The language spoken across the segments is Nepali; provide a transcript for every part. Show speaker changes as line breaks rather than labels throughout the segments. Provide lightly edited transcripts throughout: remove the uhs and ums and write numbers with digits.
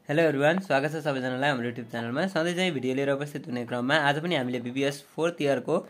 हेलो एभ्रिवान, स्वागत छ सबैजनालाई हाम्रो युट्युब च्यानलमा। सधैँ चाहिँ भिडियो लिएर उपस्थित हुने क्रममा आज पनि हामीले बीबीएस 4th इयरको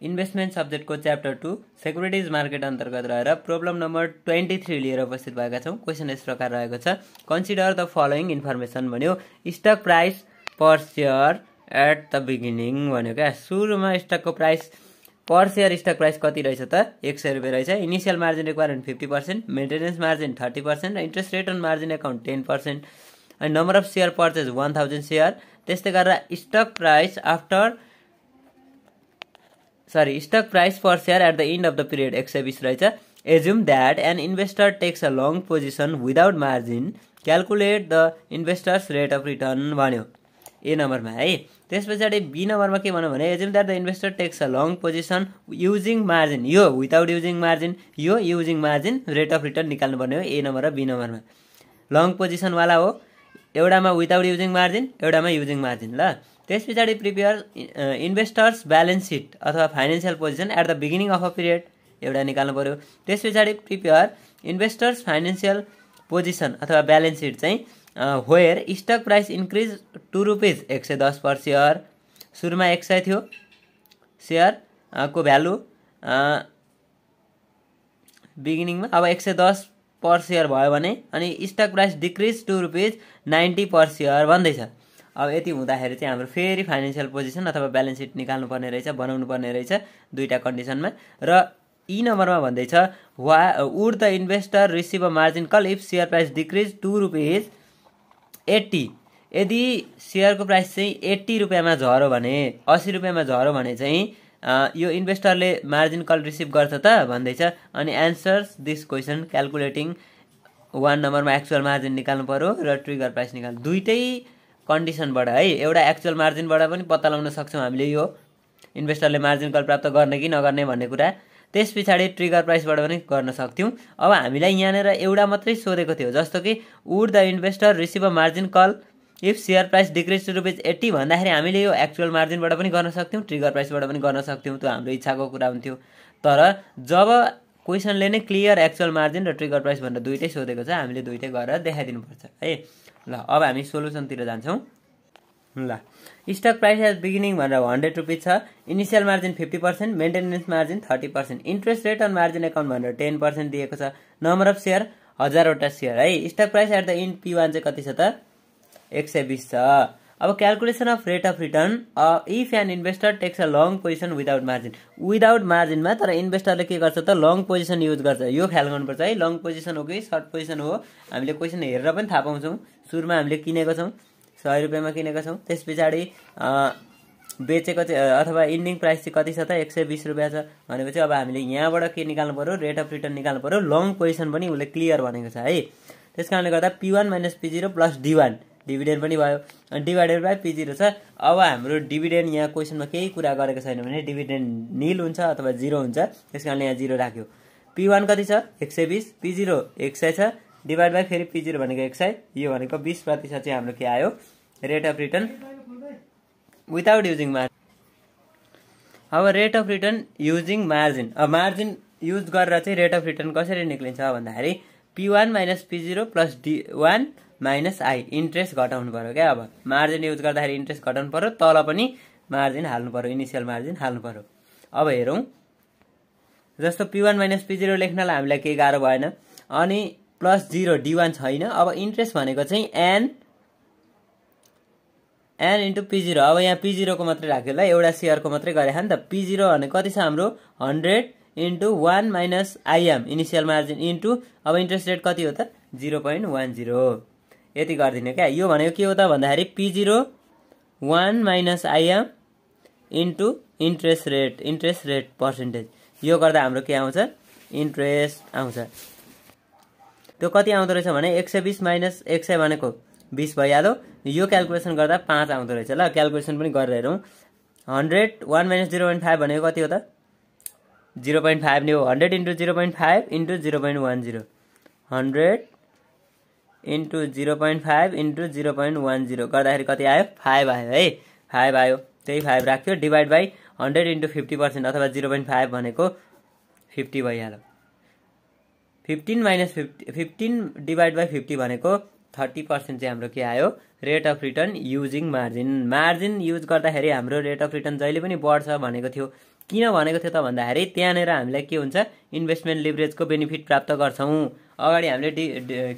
इन्भेस्टमेन्ट सब्जेक्टको च्याप्टर 2 सेक्युरिटिज मार्केट अन्तर्गत रहेर प्रब्लम नम्बर 23 लिएर उपस्थित भएका छौँ। क्वेसन यस प्रकार रहेको छ, कन्सिडर द फलोइङ इन्फर्मेसन भन्यो। Stock price per share at the beginning भन्यो क्या। सुरुमा स्टकको price per share stock price कति रहेछ त? 100 रुपियाँ रहेछ। Initial margin requirement 50%, maintenance margin 30% र interest rate on margin account 10%। अनि number of share purchase 1000 share. त्यस्तै गरेर stock price per share at the end of the period 120 रहेछ। Assume that an investor takes a long position without margin, calculate the investor's rate of return भन्यो ए नम्बरमा है। त्यस पछाडि बी नम्बरमा के भन्यो भने assume that the investor takes a long position using margin, यो विदाउट युजिङ मार्जिन, यो using margin, rate of return निकाल्नु पर्ने हो ए नम्बर र बी नम्बरमा। लङ पोजिसनवाला हो, एउटामा विदाउट युजिङ मार्जिन, एउटामा युजिङ मार्जिन। ल त्यस पछाडि प्रिपेयर इन्भेस्टर्स ब्यालेन्स सिट अथवा financial position at the beginning of a period, एउटा निकाल्नु पर्यो। त्यस पछाडि प्रिपेयर इन्भेस्टर्स फाइनेन्सियल पोजिसन अथवा ब्यालेन्स सिट चाहिँ where stock price increase 2 rupees 110 per share. सुरुमा 100 थियो सेयर को भ्यालु, बिगिनिङमा अब 110 पर सेयर भयो भने अनि स्टक प्राइस डिक्रिज 2 रुपिज 90 पर सेयर भन्दैछ। अब यति हुँदाखेरि चाहिँ हाम्रो फेरि फाइनेन्सियल पोजिसन अथवा ब्यालेन्स सिट निकाल्नु पर्ने रहेछ, बनाउनु पर्ने रहेछ दुईटा कन्डिसनमा। र ई नम्बरमा भन्दैछ would the investor receive a margin call if share price decrease 2 rupees 80। यदि सेयरको प्राइस चाहिँ 80 रुपियाँमा झऱ्यो भने, 80 रुपियाँमा झऱ्यो भने चाहिँ यो इन्भेस्टरले मार्जिन कल रिसिभ गर्छ त भन्दैछ। अनि एन्सर्स दिस क्वेसन क्यालकुलेटिङ 1 नम्बरमा एक्चुअल मार्जिन निकाल्नु पर्यो र ट्रिगर प्राइस निकाल्नु। दुईटै कन्डिसनबाट है, एउटा एक्चुअल मार्जिनबाट पनि पत्ता लगाउन सक्छौँ हामीले यो इन्भेस्टरले मार्जिन कल प्राप्त गर्ने कि नगर्ने भन्ने कुरा। त्यस पछाडि ट्रिगर प्राइसबाट पनि गर्न सक्थ्यौँ। अब हामीलाई यहाँनिर एउटा मात्रै सोधेको थियो, जस्तो कि would the investor receive a margin call if share price decrease 2 rupees 80 भन्दाखेरि हामीले यो एक्चुअल मार्जिनबाट पनि गर्न सक्थ्यौँ, ट्रिगर प्राइसबाट पनि गर्न सक्थ्यौँ। त्यो हाम्रो इच्छाको कुरा हुन्थ्यो। तर जब क्वेसनले नै क्लियर एक्चुअल मार्जिन र ट्रिगर प्राइस भनेर दुईटै सोधेको छ, हामीले दुईटै गरेर देखाइदिनुपर्छ है। ल अब हामी सोलुसनतिर जान्छौँ। ल स्टक प्राइस एट बिगिनिङ भनेर 100 रुपिज छ, initial margin 50%, maintenance margin 30%, interest rate on margin account भनेर 10% दिएको छ। नम्बर अफ सेयर 1000 वटा सेयर है। Stock price at the end P1 चाहिँ कति छ त? 120 छ। अब calculation of rate of return if an investor takes a long position without margin. Without मार्जिनमा तर इन्भेस्टरले के गर्छ त? लङ पोजिसन युज गर्छ। यो ख्याल गर्नुपर्छ है, लङ पोजिसन हो कि सर्ट पोजिसन हो। हामीले क्वेसन हेरेर पनि थाहा पाउँछौँ। सुरुमा हामीले किनेको छौँ 100 रुपियाँमा किनेका छौँ, त्यस पछाडि बेचेको चाहिँ अथवा इन्डिङ प्राइस चाहिँ कति छ त? 120 रुपियाँ छ भनेपछि अब हामीले यहाँबाट के निकाल्नु पर्यो? रेट अफ रिटर्न निकाल्नु पर्यो। लङ पोजिसन पनि उसले क्लियर भनेको छ है। त्यस कारणले गर्दा P1 minus P0 plus D1, dividend पनि भयो, अनि डिभाइडेड बाई P0 छ। अब हाम्रो डिभिडेन्ड यहाँ क्वेसनमा केही कुरा गरेको छैन भने डिभिडेन्ड निल हुन्छ अथवा 0 हुन्छ, त्यस कारणले यहाँ 0 राख्यो। P1 कति छ? 120, P0 100 छ, डिभाइड बाई फेरि P0 भनेको 100, यो भनेको 20% चाहिँ हाम्रो के आयो? Rate of return without using margin. अब rate of return using margin, अब मार्जिन युज गरेर चाहिँ रेट अफ रिटर्न कसरी निक्लिन्छ भन्दाखेरि P1 minus P0 plus D1 minus I, interest घटाउनु पर्यो क्या। अब मार्जिन युज गर्दाखेरि इन्ट्रेस्ट घटाउनु पर्यो, तल पनि मार्जिन हाल्नु पर्यो, इनिसियल मार्जिन हाल्नु पर्यो। अब हेरौँ, जस्तो P1 माइनस P0 लेख्नलाई हामीलाई केही गाह्रो भएन। अनि प्लस 0 D1 छैन। अब इन्ट्रेस्ट भनेको चाहिँ एन इन्टु P0। अब यहाँ P0 को मात्रै राख्यो ल, एउटा सेयरको मात्रै गरे नि त। P0 भने कति छ हाम्रो? 100 into 1 minus I'm initial margin into अब इन्ट्रेस्ट रेट कति हो त? 0.10। यति गरिदिने क्या। यो भनेको के हो त भन्दाखेरि P0 1 minus I'm into interest rate percentage. यो गर्दा हाम्रो के आउँछ? इन्ट्रेस्ट आउँछ। त्यो कति आउँदो रहेछ भने 120 माइनस 100 भनेको 20 भइहाल्यो। यो क्यालकुलेसन गर्दा 5 आउँदो रहेछ। ल क्यालकुलेसन पनि गरेर हेरौँ। 100 1 माइनस 0.5 भनेको कति हो त? 0.5 नै हो। 100 इन्टु 0.5 इन्टु 0.10, 100 इन्टु 0.5 इन्टु 0.10 गर्दाखेरि कति आयो? 5 आयो है। 5 आयो, त्यही 5 राख्यो। डिभाइड बाई 100 इन्टु 50% अथवा 0.5 भनेको 50 भइहाल्यो। 15 माइनस 15 डिभाइड बाई 50 भनेको 30% चाहिँ हाम्रो के आयो rate of return using margin use गर्दाखेरि हाम्रो रेट अफ रिटर्न जहिले पनि बढ्छ भनेको थियो। किन भनेको थियो त भन्दाखेरि त्यहाँनिर हामीलाई के हुन्छ इन्भेस्टमेन्ट लिभरेजको बेनिफिट प्राप्त गर्छौँ। अगाडि हामीले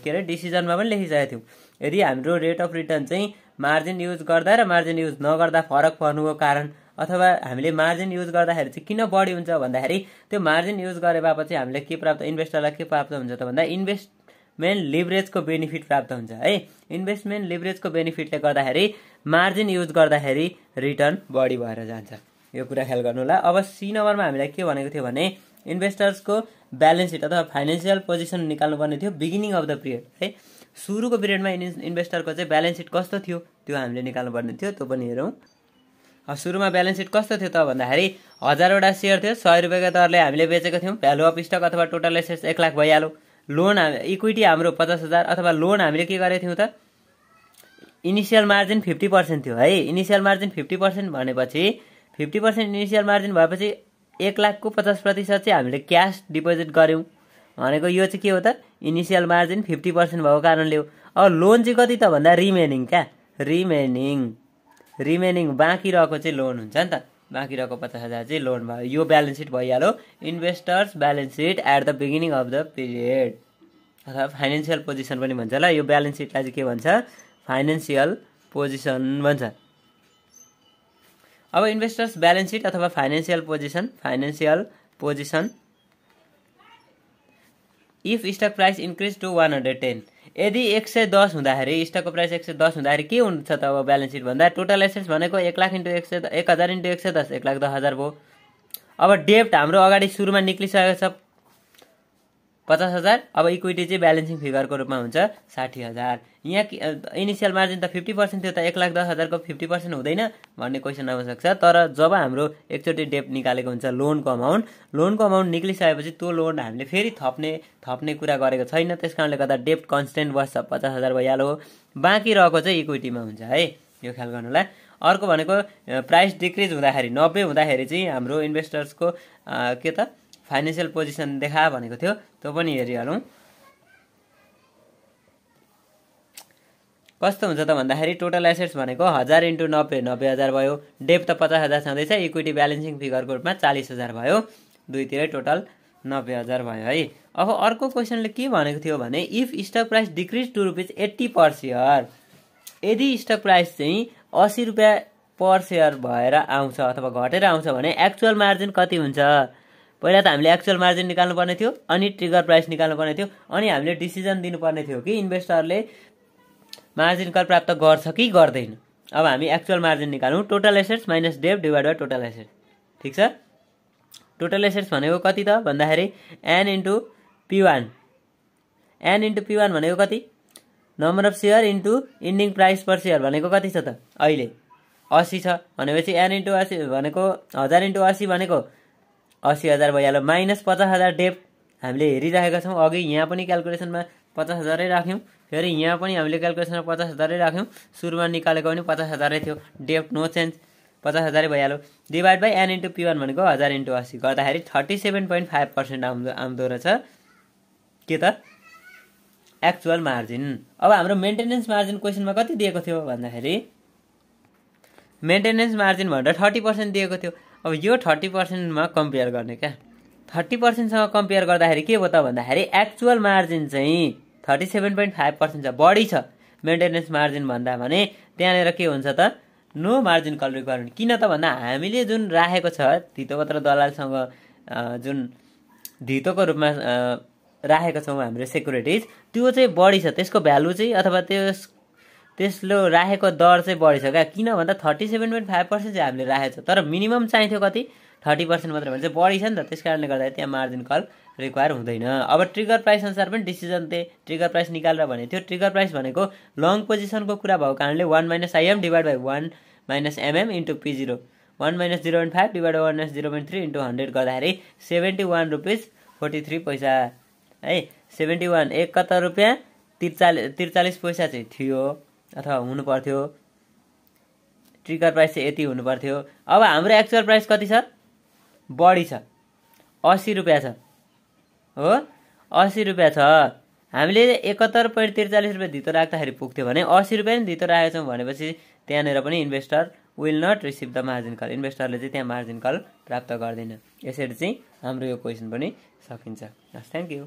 के अरे डिसिजनमा पनि लेखिसकेको थियौँ। यदि हाम्रो रेट अफ रिटर्न चाहिँ मार्जिन युज गर्दा र मार्जिन युज नगर्दा फरक पर्नुको कारण अथवा हामीले मार्जिन युज गर्दाखेरि चाहिँ किन बढी हुन्छ भन्दाखेरि त्यो मार्जिन युज गरे बापत चाहिँ हामीले के प्राप्त इन्भेस्टरलाई के प्राप्त हुन्छ त भन्दा इन्भेस्टमेन्ट लिभरेजको बेनिफिट प्राप्त हुन्छ है। इन्भेस्टमेन्ट लिभरेजको बेनिफिटले गर्दाखेरि मार्जिन युज गर्दाखेरि रिटर्न बढी भएर जान्छ। यो कुरा ख्याल गर्नु होला। अब सी नम्बरमा हामीलाई के भनेको थियो भने इन्भेस्टर्सको ब्यालेन्स सिट अथवा फाइनेन्सियल पोजिसन निकाल्नु पर्ने थियो बिगिनिङ अफ द पिरियड है। सुरुको पिरियडमा इन्भेस्टरको चाहिँ ब्यालेन्स सिट कस्तो थियो त्यो हामीले निकाल्नु पर्ने थियो। त्यो पनि हेरौँ। सुरुमा ब्यालेन्स सिट कस्तो थियो त भन्दाखेरि 1000वटा सेयर थियो, 100 रुपियाँको दरले हामीले बेचेको थियौँ। भ्यालु अफ स्टक अथवा टोटल एसेट्स 1 लाख भइहाल्यो। लोन इक्विटी हाम्रो 50,000 अथवा लोन हामीले के गरेको थियौँ त इनिसियल मार्जिन 50% थियो है। इनिसियल मार्जिन 50% भनेपछि 50% इनिसियल मार्जिन भएपछि 1 लाखको 50% चाहिँ हामीले क्यास डिपोजिट गऱ्यौँ भनेको यो चाहिँ के हो त इनिसियल मार्जिन 50% भएको कारणले हो। अब लोन चाहिँ कति त भन्दा रिमेनिङ रिमेनिङ बाँकी रहेको चाहिँ लोन हुन्छ नि त। बाँकी रहेको 50,000 चाहिँ लोन भयो। यो ब्यालेन्स सिट भइहाल्यो investors balance sheet at the beginning of the period अथवा फाइनेन्सियल पोजिसन पनि भन्छ ल। यो ब्यालेन्स सिटलाई चाहिँ के भन्छ फाइनेन्सियल पोजिसन भन्छ। अब इन्भेस्टर्स ब्यालेन्स सिट अथवा financial position if stock price increase to 110 यदि 110 हुँदाखेरि स्टकको प्राइस 110 हुँदाखेरि के हुन्छ त अब ब्यालेन्स सिट भन्दा टोटल एसेट्स भनेको 1 लाख इन्टु 1000 इन्टु 110 1,10,000 भयो। अब डेप्ट हाम्रो अगाडि सुरुमा निक्लिसकेको छ 50,000। अब इक्विटी चाहिँ ब्यालेन्सिङ फिगरको रूपमा हुन्छ 60,000। यहाँ इनिसियल मार्जिन त 50% थियो त 1,10,000 को 50% हुँदैन भन्ने क्वेसन आउन सक्छ। तर जब हाम्रो एकचोटि डेप्ट निकालेको हुन्छ लोनको अमाउन्ट निक्लिसकेपछि त्यो लोन हामीले फेरि थप्ने कुरा गरेको छैन। त्यस कारणले गर्दा डेप्ट कन्स्टेन्ट बस्छ 50,000 भइहाल्यो। बाँकी रहेको चाहिँ इक्विटीमा हुन्छ है। यो ख्याल गर्नुलाई। अर्को भनेको प्राइस डिक्रिज हुँदाखेरि 90 हुँदाखेरि चाहिँ हाम्रो इन्भेस्टर्सको के त फाइनेन्सियल पोजिसन देखा भनेको थियो। त्यो पनि हेरिहालौँ। कस्तो हुन्छ त भन्दाखेरि टोटल एसेट्स भनेको 1000 इन्टु 90 90,000 भयो। डेप्ट त 50,000 छँदैछ। इक्विटी ब्यालेन्सिङ फिगरको रूपमा 40,000 भयो। दुईतिरै टोटल 90,000 भयो है। अब अर्को क्वेसनले के भनेको थियो भने if stock price decrease to ₹80 per share यदि स्टक प्राइस चाहिँ 80 रुपियाँ पर सेयर भएर आउँछ अथवा घटेर आउँछ भने एक्चुअल मार्जिन कति हुन्छ। पहिला त हामीले एक्चुअल मार्जिन निकाल्नु पर्ने थियो अनि ट्रिगर प्राइस निकाल्नु पर्ने थियो अनि हामीले डिसिजन दिनुपर्ने थियो कि इन्भेस्टरले मार्जिन कल प्राप्त गर्छ कि गर्दैन। अब हामी एक्चुअल मार्जिन निकालौँ। टोटल एसेट्स माइनस डेप्ट डिभाइड बाई टोटल एसेट्स। ठिक छ। टोटल एसेट्स भनेको कति त भन्दाखेरि एन इन्टु P1 भनेको कति number of share into ending price per share भनेको कति छ त अहिले 80 छ भनेपछि एन इन्टु 80 भनेको 1000 इन्टु 80 भनेको 80,000 भइहाल्यो। माइनस 50,000 डेप्ट हामीले हेरिरहेका छौँ। अघि यहाँ पनि क्यालकुलेसनमा 50,000 राख्यौँ। फेरि यहाँ पनि हामीले क्यालकुलेसनमा 50,000 राख्यौँ। सुरुमा निकालेको पनि 50,000 थियो। डेप्ट नो चेन्ज 50,000 भइहाल्यो। Divide by an into P1 भनेको 1000 इन्टु 80 गर्दाखेरि 37.5% आउँदो रहेछ के त एक्चुअल मार्जिन। अब हाम्रो मेन्टेनेन्स मार्जिन क्वेसनमा कति दिएको थियो भन्दाखेरि मेन्टेनेन्स मार्जिन भनेर 30% दिएको थियो। अब यो 30% मा कम्पेयर गर्ने क्या 30% सँग कम्पेयर गर्दाखेरि के भयो त भन्दाखेरि एक्चुअल मार्जिन चाहिँ 37.5% छ बढी छ मेन्टेनेन्स मार्जिन भन्दा। भने त्यहाँनिर के हुन्छ त नो मार्जिन कल रिक्वायरमेन्ट। किन त भन्दा हामीले जुन राखेको छ धितोपत्र दलालसँग जुन धितोको रूपमा राखेको छौँ हाम्रो सेक्युरिटिज त्यो चाहिँ बढी छ। त्यसको भ्यालु चाहिँ अथवा त्यसले राखेको दर चाहिँ बढी छ क्या। किन भन्दा 37.5% चाहिँ हामीले राखेको छ तर मिनिमम चाहिन्थ्यो कति 30% मात्रै भने चाहिँ बढी छ नि त। त्यस कारणले गर्दा त्यहाँ मार्जिन कल रिक्वायर हुँदैन। अब ट्रिगर प्राइस अनुसार पनि डिसिजन ट्रिगर प्राइस निकालेर भनेको थियो। ट्रिगर प्राइस भनेको लङ पोजिसनको कुरा भएको कारणले 1 - IM divide by 1 - MM into P0 1 - 0.5 divide by 1 - 0.3 into 100 गर्दाखेरि 71 रुपिस 43 पैसा है। 71 71 रुपियाँ 43 पैसा चाहिँ थियो अथवा हुनु पर्थ्यो। ट्रिगर प्राइस चाहिँ यति हुनु पर्थ्यो। अब हाम्रो एक्चुअल प्राइस कति छ बढी छ 80 रुपियाँ छ हो 80 रुपियाँ छ। हामीले 71.43 रुपियाँ धितो राख्दाखेरि पुग्थ्यो भने 80 रुपियाँ धितो राखेको छौँ भनेपछि त्यहाँनिर पनि investor will not receive the margin call, इन्भेस्टरले चाहिँ त्यहाँ मार्जिन कल प्राप्त गर्दैन। यसरी चाहिँ हाम्रो यो क्वेसन पनि सकिन्छ। हस्, थ्याङ्क यू।